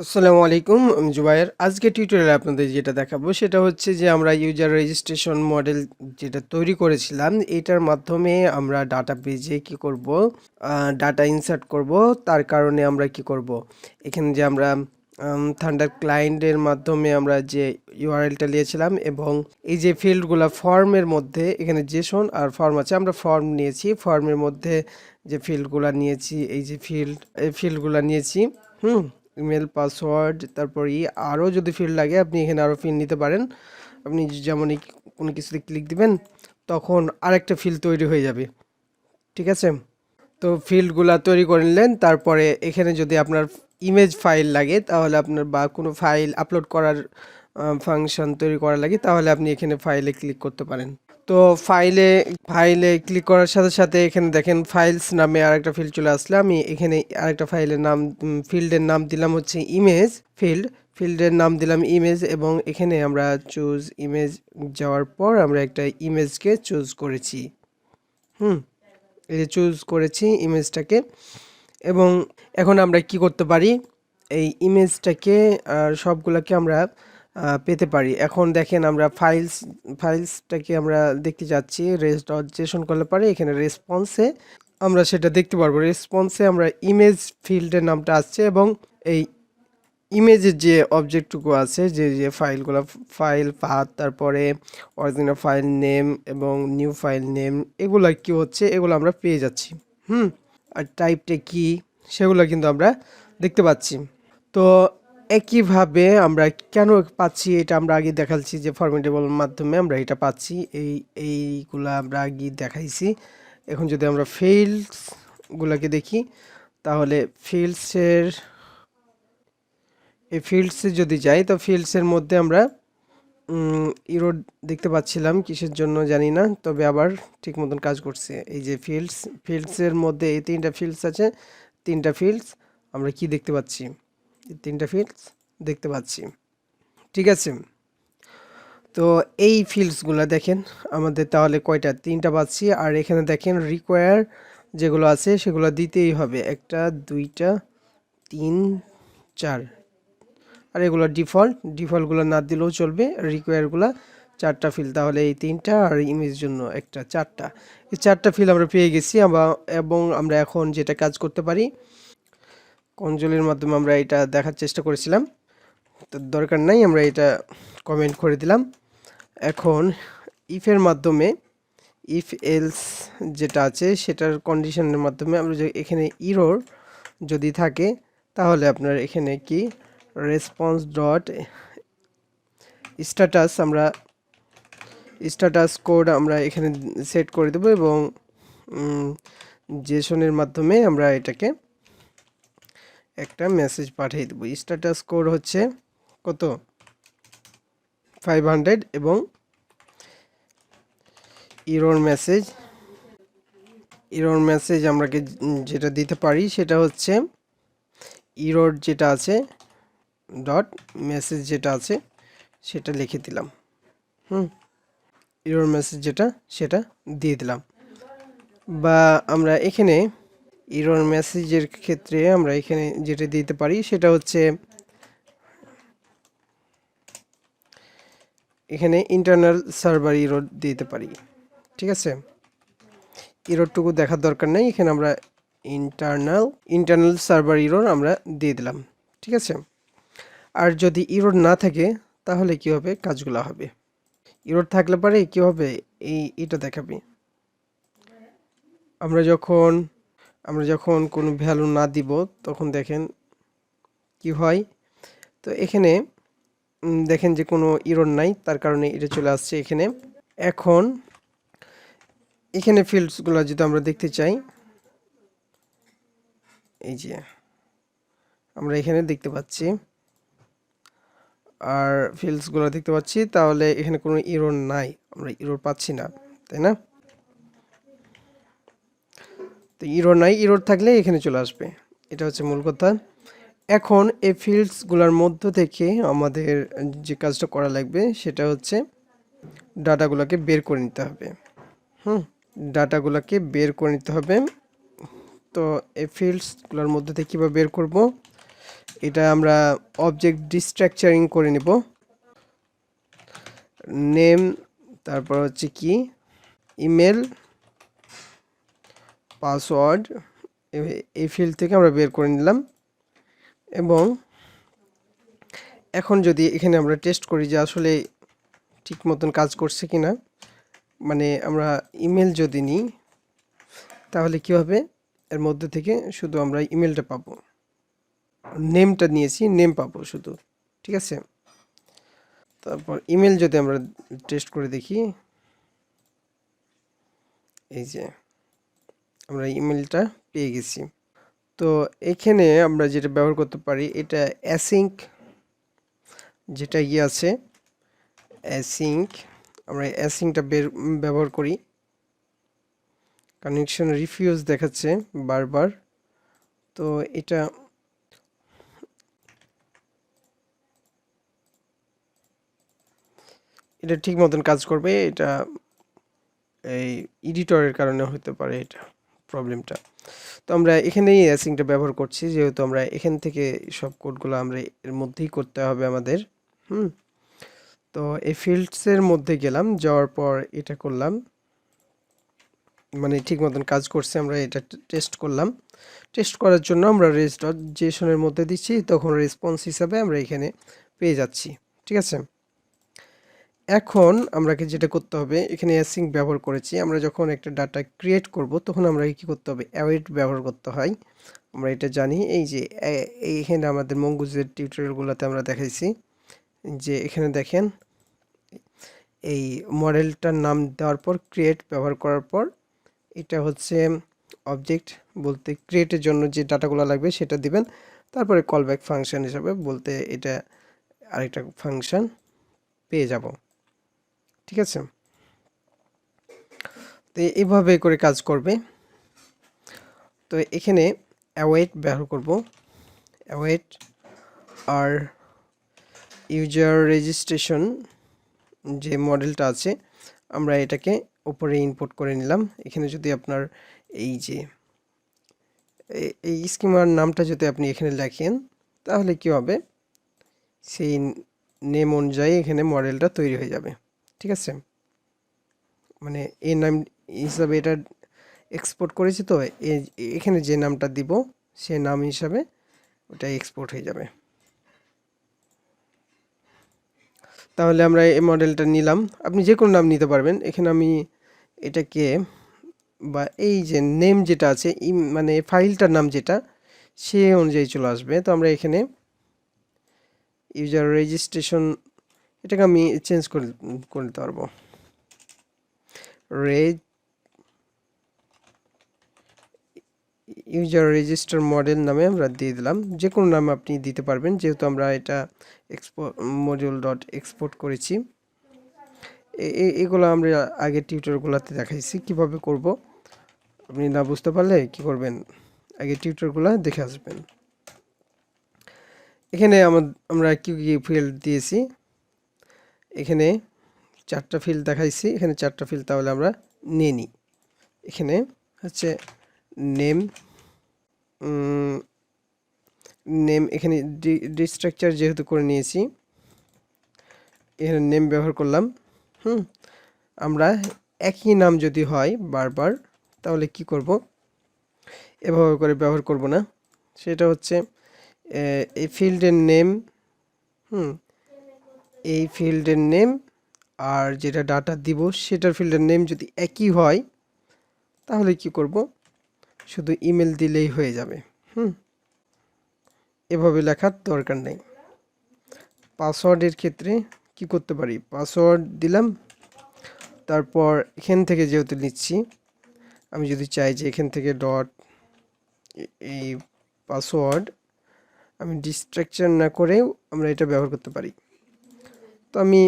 আসসালামু আলাইকুম, আমি জুবায়ের। আজকে টিউটোরিয়ালে আপনাদের যেটা দেখাবো সেটা হচ্ছে যে আমরা ইউজার রেজিস্ট্রেশন মডেল যেটা তৈরি করেছিলাম এটার মাধ্যমে আমরা ডাটাবেজে কি করব, ডাটা ইনসার্ট করব। তার কারণে আমরা কি করব, এখানে যে আমরা থান্ডার ক্লায়েন্টের মাধ্যমে আমরা যে ইউআরএলটা নিয়েছিলাম এবং এই যে ফিল্ডগুলো ফর্মের মধ্যে এখানে জেসন আর ফর্ম আছে, আমরা ফর্ম নিয়েছি। ফর্মের মধ্যে যে ফিল্ডগুলো নিয়েছি, এই যে এই ফিল্ডগুলো নিয়েছি। ইমেল, পাসওয়ার্ড, তারপর আরও যদি ফিল্ড লাগে আপনি এখানে আরও ফিল্ড নিতে পারেন। আপনি যেমন কোনো কিছুতে ক্লিক দিবেন তখন আরেকটা ফিল্ড তৈরি হয়ে যাবে, ঠিক আছে? তো ফিল্ডগুলো তৈরি করে নিলেন। তারপরে এখানে যদি আপনার ইমেজ ফাইল লাগে তাহলে আপনার বা কোনো ফাইল আপলোড করার ফাংশন তৈরি করা লাগে তাহলে আপনি এখানে ফাইলে ক্লিক করতে পারেন। তো ফাইলে ক্লিক করার সাথে সাথে এখানে দেখেন ফাইলস নামে আরেকটা ফিল্ড চলে আসলে আমি এখানে আরেকটা ফাইলের নাম, ফিল্ডের নাম দিলাম হচ্ছে ইমেজ ফিল্ডের নাম দিলাম ইমেজ এবং এখানে আমরা চুজ ইমেজ যাওয়ার পর আমরা একটা ইমেজকে চুজ করেছি। এই যে চুজ করেছি ইমেজটাকে। এবং এখন আমরা কি করতে পারি, এই ইমেজটাকে সবগুলোকে আমরা পেতে পারি। এখন দেখেন আমরা ফাইলসটাকে আমরা দেখতে যাচ্ছি, রেস.json করলে পারে এখানে রেসপন্সে আমরা সেটা দেখতে পারবো। রেসপন্সে আমরা ইমেজ ফিল্ডের নামটা আসছে এবং এই ইমেজের যে অবজেক্টটুকু আছে, যে ফাইলগুলো, ফাইল পাথ, তারপরে অরিজিনাল ফাইল নেম এবং নিউ ফাইল নেম, এগুলো কি হচ্ছে, এগুলো আমরা পেয়ে যাচ্ছি। আর টাইপটা কি সেগুলো কিন্তু আমরা দেখতে পাচ্ছি। তো একইভাবে আমরা কেন পাচ্ছি এটা আমরা আগে দেখাচ্ছি যে ফরম্যাটেবল মাধ্যমে আমরা এটা পাচ্ছি। এইগুলো আমরা আগে দেখাইছি। এখন যদি আমরা ফিল্ডসগুলোকে দেখি তাহলে ফিল্ডসে যদি যাই তো ফিল্ডসের মধ্যে আমরা ইরোড দেখতে পাচ্ছিলাম, কিসের জন্য জানি না, তবে আবার ঠিক মতন কাজ করছে। এই যে ফিল্ডসের মধ্যে এই তিনটা ফিল্ডস আছে, তিনটা ফিল্ডস আমরা কি দেখতে পাচ্ছি, তিনটা ফিল্ডস দেখতে পাচ্ছি, ঠিক আছে? তো এই ফিল্ডসগুলো দেখেন আমাদের তাহলে কয়টা, তিনটা পাচ্ছি। আর এখানে দেখেন রিকোয়ার যেগুলো আছে সেগুলো দিতেই হবে, একটা, দুইটা, তিন, চার। আর এগুলো ডিফল্টগুলো না দিলেও চলবে। রিকোয়ারগুলো চারটা ফিল্ড, তাহলে এই তিনটা আর ইমেজ জন্য একটা, চারটা। এই চারটা ফিল্ড আমরা পেয়ে গেছি। এবং আমরা এখন যেটা কাজ করতে পারি, কনজোলের মাধ্যমে আমরা এটা দেখার চেষ্টা করেছিলাম, তো দরকার নাই, আমরা এটা কমেন্ট করে দিলাম। এখন ইফের মাধ্যমে ইফ এলস যেটা আছে সেটার কন্ডিশনের মাধ্যমে আমরা এখানে ইরর যদি থাকে তাহলে আপনার এখানে কি রেসপন্স ডট স্ট্যাটাস কোড আমরা এখানে সেট করে দেবো এবং জেসনের মাধ্যমে আমরা এটাকে একটা মেসেজ পাঠিয়ে দেবো। স্ট্যাটাস কোড হচ্ছে কত, 500 এবং ইরর মেসেজ আমরা যেটা দিতে পারি সেটা হচ্ছে ইরর যেটা আছে ডট মেসেজ যেটা আছে সেটা লিখে দিলাম। ইরর মেসেজ যেটা সেটা দিয়ে দিলাম। বা আমরা এখানে ইরর মেসেজের ক্ষেত্রে আমরা এখানে যেটা দিতে পারি সেটা হচ্ছে এখানে ইন্টারনাল সার্ভার ইরর দিতে পারি, ঠিক আছে? ইররটুকু দেখার দরকার নেই, এখানে আমরা ইন্টারনাল সার্ভার ইরর আমরা দিয়ে দিলাম, ঠিক আছে? আর যদি ইরর না থাকে তাহলে কি হবে, কাজগুলো হবে। ইরর থাকলে পরে কি হবে, এটা দেখাবে। আমরা যখন কোনো ভ্যালু না দিব তখন দেখেন কি হয়। তো এখানে দেখেন যে কোনো ইরর নাই, তার কারণে এটা চলে আসছে এখানে। এখন এখানে ফিল্ডসগুলো যদি আমরা দেখতে চাই, এই যে আমরা এখানে দেখতে পাচ্ছি আর ফিল্ডসগুলো দেখতে পাচ্ছি, তাহলে এখানে কোনো ইরর নাই, আমরা ইরর পাচ্ছি না, তাই না? তো ইরর নাই, ইরর থাকলে এখানে চলে আসবে, এটা হচ্ছে মূল কথা। এখন এই ফিল্ডসগুলোর মধ্য থেকে আমাদের যে কাজটা করা লাগবে সেটা হচ্ছে ডাটাগুলোকে বের করে নিতে হবে। ডাটাগুলোকে বের করে নিতে হবে। তো এই ফিল্ডসগুলোর মধ্যে থেকে কীভাবে বের করব, এটা আমরা অবজেক্ট ডিস্ট্রাকচারিং করে নেব। নেম, তারপর হচ্ছে কি ইমেল, পাসওয়ার্ড, এই ফিল্ড থেকে আমরা বের করে নিলাম। এবং এখন যদি এখানে আমরা টেস্ট করি যে আসলে ঠিক মতন কাজ করছে কিনা, মানে আমরা ইমেল যদি নিই তাহলে কি হবে, এর মধ্যে থেকে শুধু আমরা ইমেলটা পাবো, নেমটা নিয়েছি নেম পাবো শুধু, ঠিক আছে। তারপর ইমেল যদি আমরা টেস্ট করে দেখি, এই যে আমরা ইমেলটা পেয়ে গেছি। তো এখানে আমরা যেটা ব্যবহার করতে পারি, এটা অ্যাসিঙ্ক যেটা আছে অ্যাসিঙ্ক, আমরা অ্যাসিঙ্কটা ব্যবহার করি। কানেকশন রিফিউজ দেখাচ্ছে বারবার, তো এটা ঠিক মতন কাজ করবে। এটা এই এডিটরের কারণে হতে পারে এটা প্রবলেমটা। তো আমরা এখানেই অ্যাসিংটা ব্যবহার করছি, যেহেতু আমরা এখান থেকে সব কোডগুলো আমরা এর মধ্যেই করতে হবে আমাদের। তো এই ফিল্ডসের মধ্যে গেলাম, যাওয়ার পর এটা করলাম, মানে ঠিক মতন কাজ করছে, আমরা এটা টেস্ট করলাম। টেস্ট করার জন্য আমরা res.json-এর মধ্যে দিচ্ছি, তখন রেসপন্স হিসাবে আমরা এখানে পেয়ে যাচ্ছি, ঠিক আছে। এখন আমরাকে যেটা করতে হবে, এখানে অ্যাসিঙ্ক ব্যবহার করেছি, আমরা যখন একটা ডাটা ক্রিয়েট করব তখন আমরা কি করতে হবে, অ্যাওয়েট ব্যবহার করতে হয়, আমরা এটা জানি। এই যে এইখানে আমাদের মঙ্গুজের টিউটোরিয়ালগুলোতে আমরা দেখাইছি যে এখানে দেখেন এই মডেলটার নাম দেওয়ার পর ক্রিয়েট ব্যবহার করার পর এটা হচ্ছে অবজেক্ট বলতে ক্রিয়েটের জন্য যে ডাটাগুলো লাগবে সেটা দিবেন, তারপরে কলব্যাক ফাংশন হিসাবে বলতে এটা আরেকটা ফাংশন পেয়ে যাব, ঠিক আছে। তো এইভাবে করে কাজ করবে। তো এখানে অ্যাওয়েট ব্যবহার করব, অ্যাওয়েট আর ইউজার রেজিস্ট্রেশন যে মডেলটা আছে আমরা এটাকে উপরে ইনপুট করে নিলাম। এখানে যদি আপনার এই যে এই স্কিমার নামটা যদি আপনি এখানে লেখেন তাহলে কি হবে, সেই নেম অনুযায়ী এখানে মডেলটা তৈরি হয়ে যাবে, ঠিক আছে। মানে এই নাম হিসাবে এটা এক্সপোর্ট করেছি, তো এখানে যে নামটা দিব সে নাম হিসাবে ওটা এক্সপোর্ট হয়ে যাবে। তাহলে আমরা এই মডেলটা নিলাম, আপনি যে কোনো নাম নিতে পারবেন। এখানে আমি এটাকে বা এই যে নেম যেটা আছে মানে ফাইলটার নাম যেটা সে অনুযায়ী চলে আসবে। তো আমরা এখানে ইউজার রেজিস্ট্রেশন এটাকে আমি চেঞ্জ করে নিতে পারবো, ইউজার রেজিস্টার মডেল নামে আমরা দিয়ে দিলাম। যে কোনো নাম আপনি দিতে পারবেন, যেহেতু আমরা এটা মডিউল ডট এক্সপোর্ট করেছি। এগুলো আমরা আগের টিউটোরিয়ালগুলোতে দেখাইছি কিভাবে করব। আপনি না বুঝতে পারলে কি করবেন, আগে টিউটোরিয়ালগুলো দেখে আসবেন। এখানে আমরা কি কি ফিল্ড দিয়েছি, এখানে 4টা ফিল্ড দেখাইছি, এখানে 4টা ফিল্ড তাহলে আমরা নিয়ে নিই। এখানে হচ্ছে নেম, এখানে ডিস্ট্রাকচার যেহেতু করে নিয়েছি এখানে নেম ব্যবহার করলাম। আমরা একই নাম যদি হয় বারবার তাহলে কি করব, এভাবে করে ব্যবহার করব না। সেটা হচ্ছে এই ফিল্ডের নেম, এই ফিল্ডের নেম আর যেটা ডাটা দিব সেটার ফিল্ডের নেম যদি একই হয় তাহলে কি করব, শুধু ইমেল দিলেই হয়ে যাবে। এভাবে লেখার দরকার নেই। পাসওয়ার্ডের ক্ষেত্রে কি করতে পারি, পাসওয়ার্ড দিলাম, তারপর এখান থেকে যেহেতু নিচ্ছি আমি যদি চাই যে এখান থেকে ডট এই পাসওয়ার্ড আমি ডিস্ট্রাকচার না করেও আমরা এটা ব্যবহার করতে পারি। তো আমি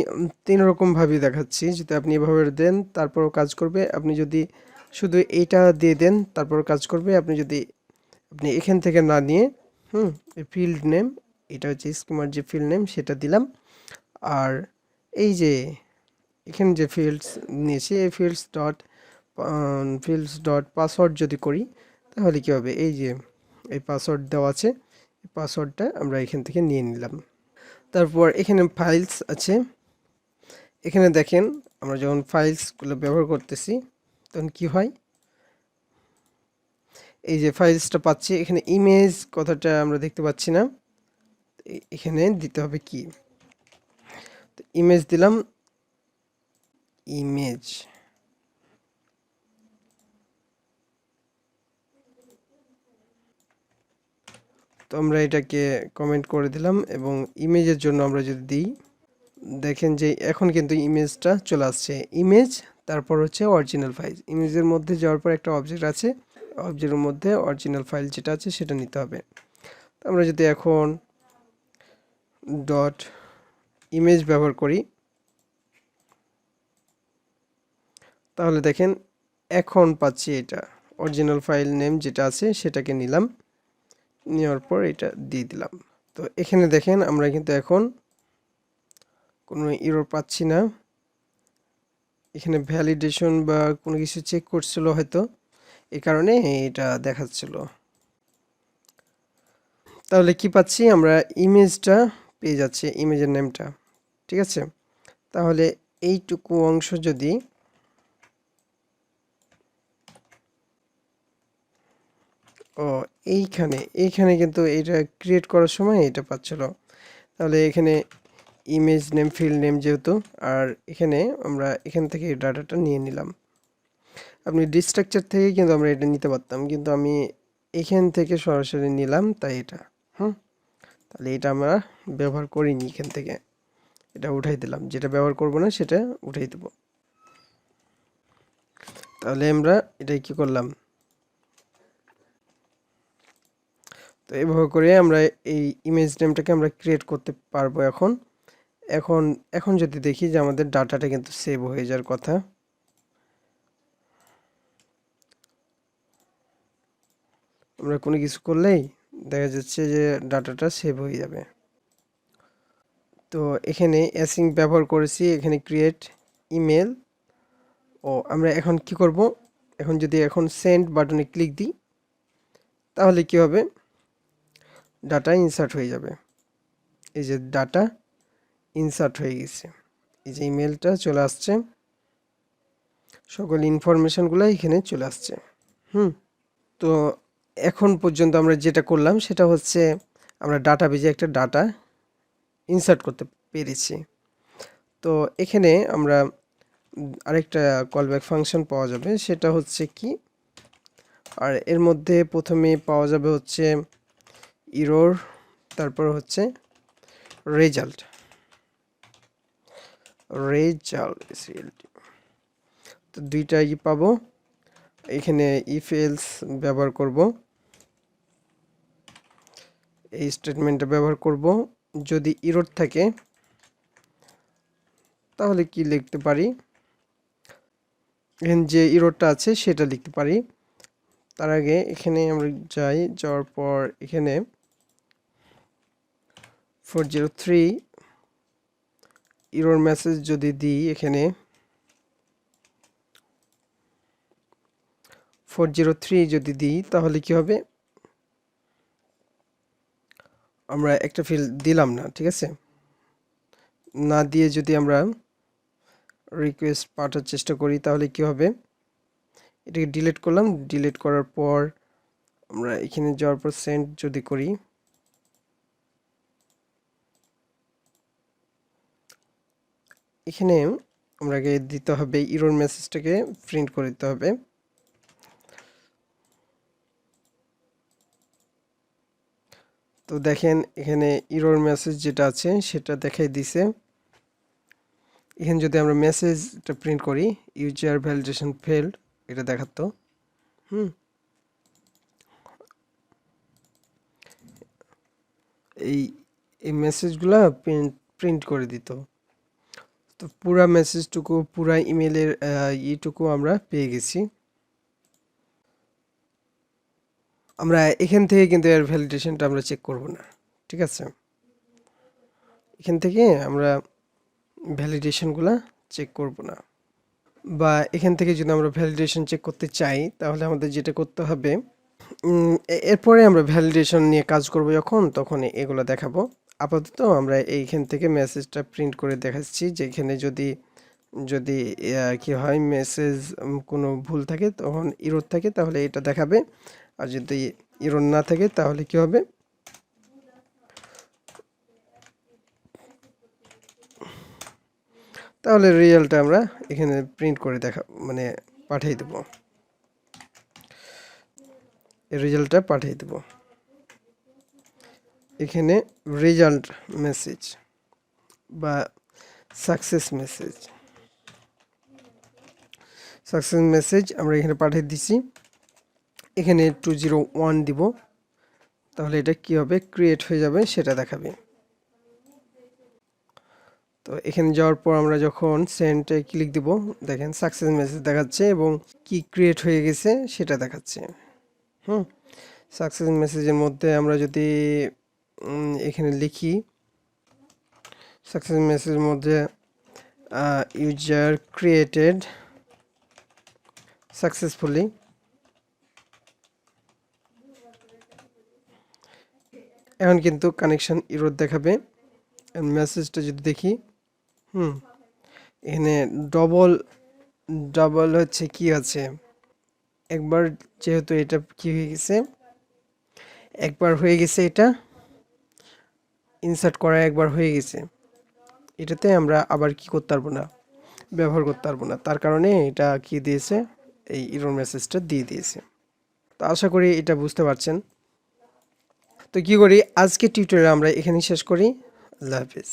3 রকমভাবে দেখাচ্ছি, যদি আপনি এভাবে দেন তারপরও কাজ করবে, আপনি যদি শুধু এইটা দিয়ে দেন তারপরও কাজ করবে, আপনি যদি এখান থেকে না নিয়ে এই ফিল্ড নেম, এটা হচ্ছে স্কিমার যে ফিল্ড নেম সেটা দিলাম, আর এই যে এখানে যে ফিল্ডস নিয়েছি এই ফিল্ডস ডট পাসওয়ার্ড যদি করি তাহলে কি হবে, এই যে এই পাসওয়ার্ড দেওয়া আছে পাসওয়ার্ডটা আমরা এখান থেকে নিয়ে নিলাম। তারপর এখানে ফাইলস আছে, এখানে দেখেন আমরা যখন ফাইলসগুলো ব্যবহার করতেছি তখন কি হয়, এই যে ফাইলসটা পাচ্ছি, এখানে ইমেজ কথাটা আমরা দেখতে পাচ্ছি না, এখানে দিতে হবে কি, ইমেজ দিলাম, ইমেজ। তো আমরা এটাকে কমেন্ট করে দিলাম এবং ইমেজের জন্য আমরা যদি দিই, দেখেন যে এখন কিন্তু ইমেজটা চলে আসছে, ইমেজ তারপর হচ্ছে অরিজিনাল ফাইল। ইমেজের মধ্যে যাওয়ার পর একটা অবজেক্ট আছে, অবজেক্টের মধ্যে অরিজিনাল ফাইল যেটা আছে সেটা নিতে হবে। আমরা যদি এখন ডট ইমেজ ব্যবহার করি তাহলে দেখেন এখন পাচ্ছি এটা অরিজিনাল ফাইল নেম যেটা আছে সেটাকে নিলাম, নেওয়ার পর এটা দিয়ে দিলাম। তো এখানে দেখেন আমরা কিন্তু এখন কোনো এরর পাচ্ছি না, এখানে ভ্যালিডেশন বা কোনো কিছু চেক করছিল হয়তো, এই কারণে এটা দেখাচ্ছিল। তাহলে কি পাচ্ছি, আমরা ইমেজটা পেয়ে যাচ্ছি, ইমেজের নেমটা, ঠিক আছে। তাহলে এইটুকু অংশ যদি এইখানে কিন্তু এটা ক্রিয়েট করার সময় এটা পাচ্ছিল। তাহলে এখানে ইমেজ নেম ফিল্ড নেম যেহেতু, আর এখানে আমরা এখান থেকে ডাটাটা নিয়ে নিলাম। আপনি ডিস্ট্রাকচার থেকে কিন্তু আমরা এটা নিতে পারতাম, কিন্তু আমি এখান থেকে সরাসরি নিলাম তাই এটা। তাহলে এটা আমরা ব্যবহার করিনি, এখান থেকে এটা উঠাই দিলাম, যেটা ব্যবহার করব না সেটা উঠাই দেব। তাহলে আমরা এটাই কি করলাম, তো এভাবে করে আমরা এই ইমেজ নেমটাকে আমরা ক্রিয়েট করতে পারবো। এখন এখন এখন যদি দেখি যে আমাদের ডাটাটা কিন্তু সেভ হয়ে যাওয়ার কথা, আমরা কোনো কিছু করলেই দেখা যাচ্ছে যে ডাটাটা সেভ হয়ে যাবে। তো এখানে অ্যাসিং ব্যবহার করেছি, এখানে ক্রিয়েট ইমেল। আমরা এখন কি করব, এখন যদি এখন সেন্ড বাটনে ক্লিক দিই তাহলে কি হবে, ডাটা ইনসার্ট হয়ে যাবে। এই যে ডাটা ইনসার্ট হয়ে গেছে, এই যে ইমেলটা চলে আসছে, সকল ইনফরমেশনগুলো এখানে চলে আসছে। তো এখন পর্যন্ত আমরা যেটা করলাম সেটা হচ্ছে আমরা ডাটাবেজে একটা ডাটা ইনসার্ট করতে পেরেছি। তো এখানে আমরা আরেকটা কলব্যাক ফাংশন পাওয়া যাবে, সেটা হচ্ছে কি, আর এর মধ্যে প্রথমে পাওয়া যাবে হচ্ছে ইরর, তারপর হচ্ছে রেজাল্ট, তো দুইটাই পাবো। এখানে ইফ এলস ব্যবহার করব, এই স্টেটমেন্টটা ব্যবহার করব। যদি ইরর থাকে তাহলে কি লিখতে পারি, এখানে যে ইররটা আছে সেটা লিখতে পারি। তার আগে এখানে আমরা যাওয়ার পর এখানে 403 ইরর মেসেজ যদি দিই, এখানে 403 যদি দিই তাহলে কি হবে, আমরা একটা ফিল্ড দিলাম না, ঠিক আছে, না দিয়ে যদি আমরা রিকোয়েস্ট পাঠার চেষ্টা করি তাহলে কি হবে, এটাকে ডিলিট করলাম, ডিলিট করার পর আমরা এখানে যাওয়ার পর সেন্ড যদি করি, এখানে আমরা আগে দিতে হবে ইরর মেসেজটাকে প্রিন্ট করে দিতে হবে। তো দেখেন এখানে ইরর মেসেজ যেটা আছে সেটা দেখাই দিছে। এখানে যদি আমরা মেসেজটা প্রিন্ট করি, ইউজার ভ্যালিডেশন ফেল্ড, এটা দেখাতো। এই এই মেসেজগুলা প্রিন্ট করে দিত। তো পুরা মেসেজটুকু, পুরা ইমেলের ইটুকু আমরা পেয়ে গেছি। আমরা এখান থেকে কিন্তু এর ভ্যালিডেশনটা আমরা চেক করব না, ঠিক আছে, এখান থেকে আমরা ভ্যালিডেশনগুলা চেক করব না। বা এখান থেকে যদি আমরা ভ্যালিডেশন চেক করতে চাই তাহলে আমাদের যেটা করতে হবে, এরপরে আমরা ভ্যালিডেশন নিয়ে কাজ করব যখন, তখন এগুলো দেখাবো। আপাতত আমরা এইখান থেকে মেসেজটা প্রিন্ট করে দেখাচ্ছি, যেখানে যদি যদি কি হয় মেসেজ কোনো ভুল থাকে, তখন ইরর থাকে, তাহলে এটা দেখাবে। আর যদি ইরর না থাকে তাহলে কি হবে, তাহলে রেজাল্টটা আমরা এখানে প্রিন্ট করে মানে পাঠিয়ে দেব, রেজাল্টটা পাঠিয়ে দেব এখানে। রেজাল্ট মেসেজ বা সাকসেস মেসেজ আমরা এখানে পাঠিয়ে দিছি। এখানে 201 দিব, তাহলে এটা কি হবে, ক্রিয়েট হয়ে যাবে, সেটা দেখাবে। তো এখানে যাওয়ার পর আমরা যখন সেন্ডে ক্লিক দিব, দেখেন সাকসেস মেসেজ দেখাচ্ছে এবং কি ক্রিয়েট হয়ে গেছে সেটা দেখাচ্ছে। সাকসেস মেসেজের মধ্যে আমরা যদি এখানে লিখি, সাকসেস মেসেজের মধ্যে ইউজার ক্রিয়েটেড সাকসেসফুলি, এখন কিন্তু কানেকশন ইরর দেখাবে। মেসেজটা যদি দেখি, এখানে ডবল হচ্ছে কি আছে, একবার যেহেতু এটা কি হয়ে গেছে, একবার হয়ে গেছে, এটা ইনসার্ট করা একবার হয়ে গেছে, এটাতে আমরা আবার কি করতে পারবো না, ব্যবহার করতে পারবো না। তার কারণে এটা কি দিয়েছে, এই ইরর মেসেজটা দিয়ে দিয়েছে। তো আশা করি এটা বুঝতে পারছেন। তো কি করি, আজকে টিউটোরিয়াল আমরা এখানেই শেষ করি। আল্লাহ হাফিজ।